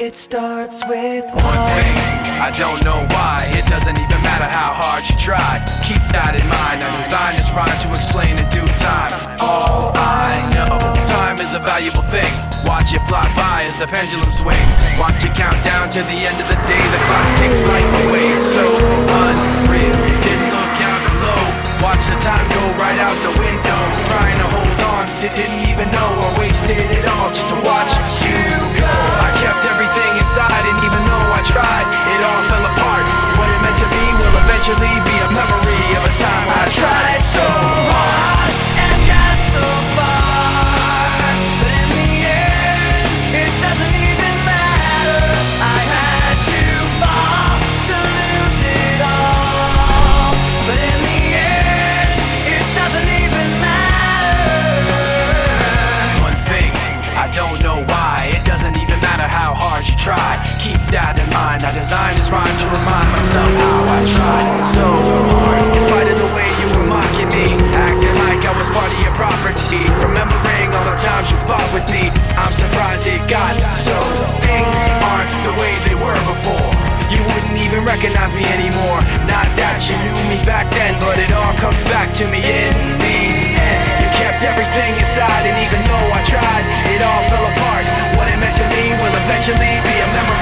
It starts with one thing, I don't know why. It doesn't even matter how hard you try. Keep that in mind, I designed this rhyme to explain in due time. All I know, time is a valuable thing. Watch it fly by as the pendulum swings. Watch it count down to the end of the day. The clock takes life away, it's so unreal. Didn't look out below, watch the time go right out the window. Trying to hold on to didn't even know I wasted it all just to watch you go. I kept everything inside, and even though I tried, it all fell apart. What it meant to be will eventually be a memory of a time I tried so hard and got so far, but in the end, it doesn't even matter. I had to fall to lose it all, but in the end, it doesn't even matter. One thing, I don't know why. It doesn't even matter how hard you try. Keep that in mind. I designed this rhyme to remind myself how I tried so hard. In spite of the way you were mocking me, acting like I was part of your property, remembering all the times you fought with me, I'm surprised it got so. Things aren't the way they were before. You wouldn't even recognize me anymore. Not that you knew me back then, but it all comes back to me in the end. You kept everything inside, and even though I tried, it all fell apart. What it meant to me will eventually be a memory